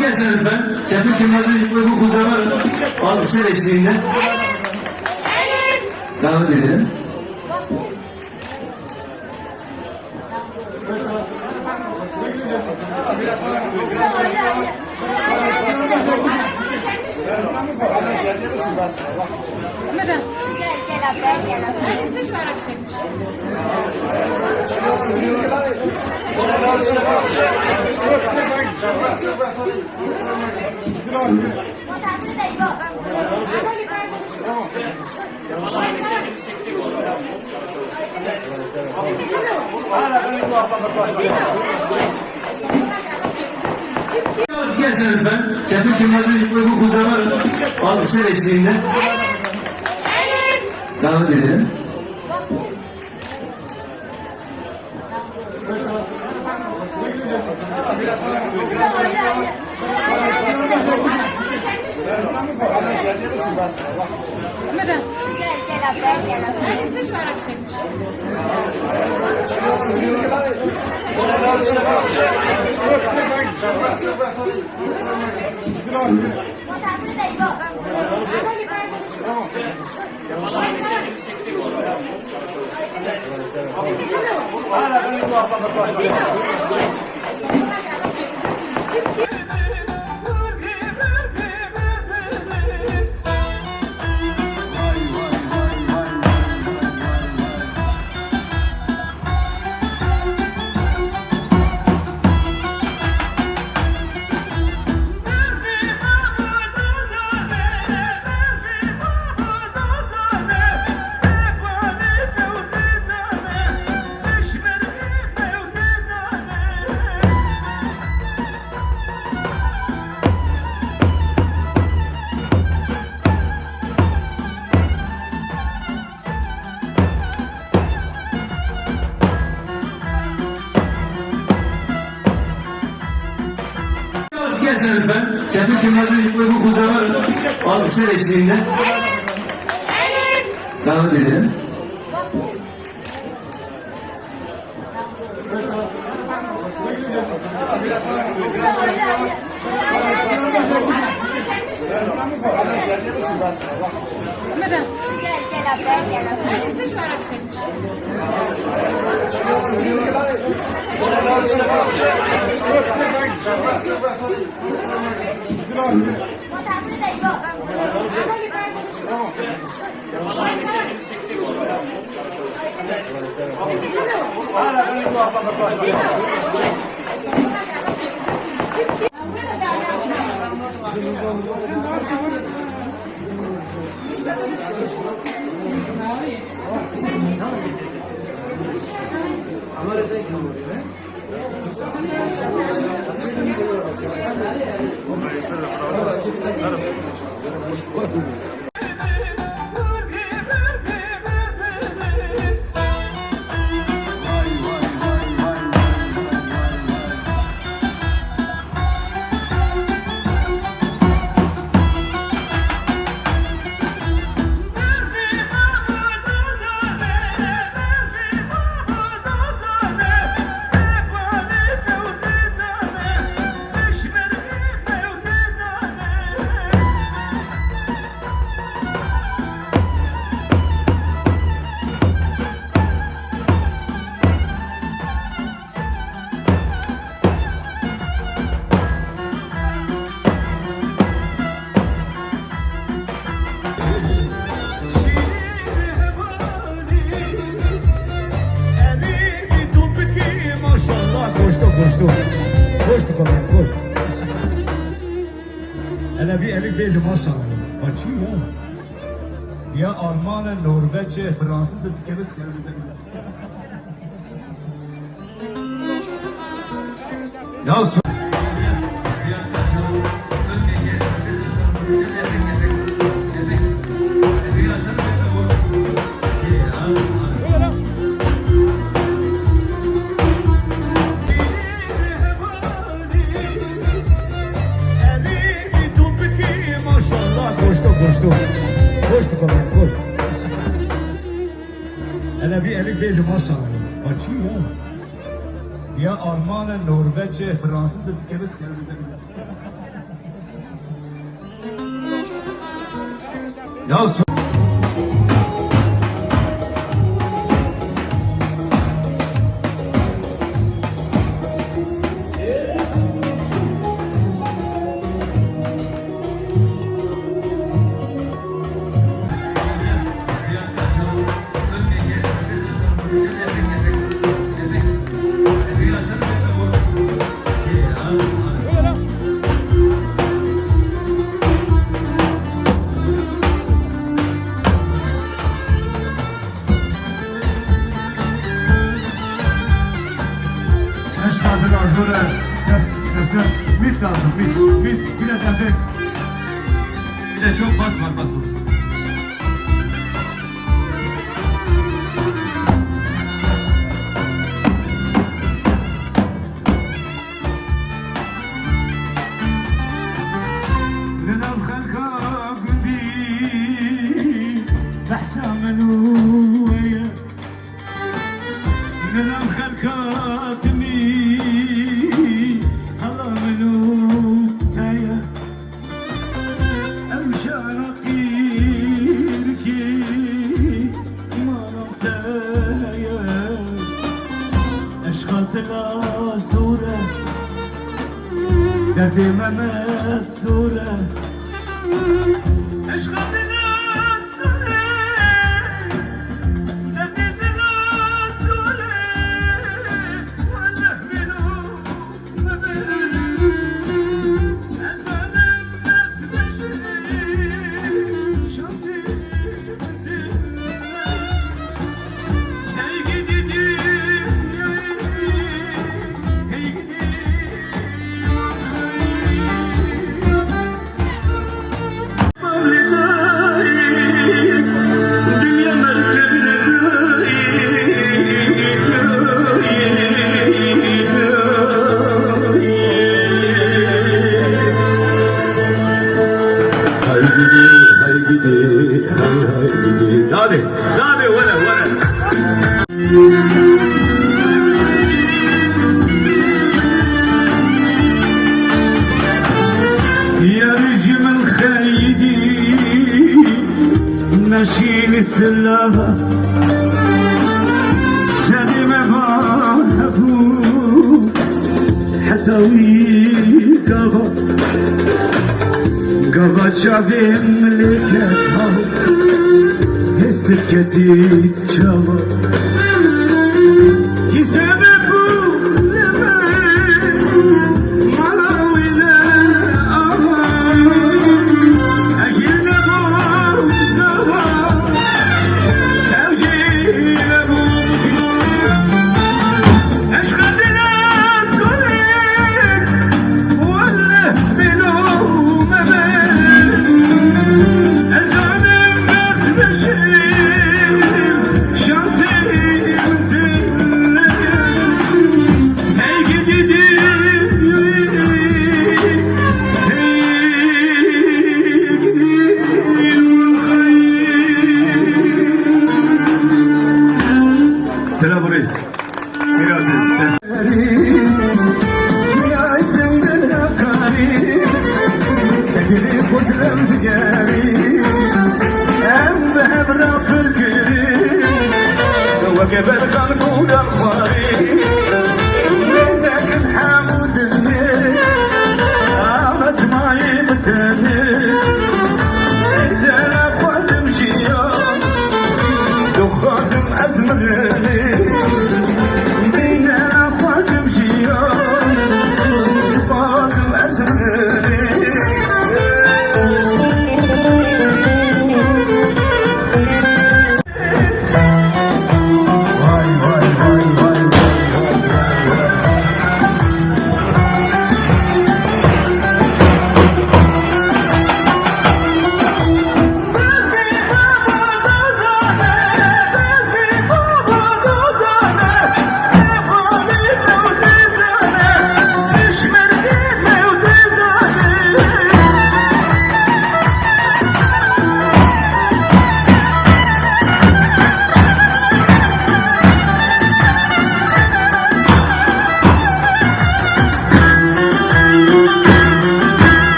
Gelsin lütfen. Şefik Yılmaz'ın bu kuzaların alkışlar eşliğinde. Zahmet edelim. Gelsin lütfen. Şefik Yılmaz'ın bu kuzaların alkışlar eşliğinde. Zahmet edelim. Gelsin lütfen. Şefik Yılmaz'ın bu kuzaların alkışlar eşliğinde. Zahmet edelim. Gosto come gosto. Hele bir elik bezi maşallah. Açıyor ya. Ya Alman, Norveççe, Fransız da dikene bize. Ya Gosto come gosto. Bence maşallah. Açıyor ya. Ya Alman, Norveç, Fransız da dikkat bize. Ya mit lazım, mit. Biraz evde. Bir de çok bas var bas bu. لنا بخلقها قلبي بحسن منوية لنا بخلقها دمي هلا منوية أمشان أطيركي ما نمتايا أشغلت الأسورة دردي ممت صورة أشغل الصورة دردي الصورة ولا منو مبين أزالم نتمشي شمسي بدلنا هاي جديدي هاي جديدي Hadi ولا يا رجم الخيدي نشيل السلافة سلم بابو حتى ويقفا قفا شافي ملكتها هستكتي شافا يسببو Selam reis. وقبل قلبه الأخباري لكن حامود الليل عامت معي متاني انت انا قادم شيام دخاتم ازمرني بين انا قادم شيام قادم ازمرني واي واي واي واي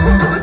Thank you.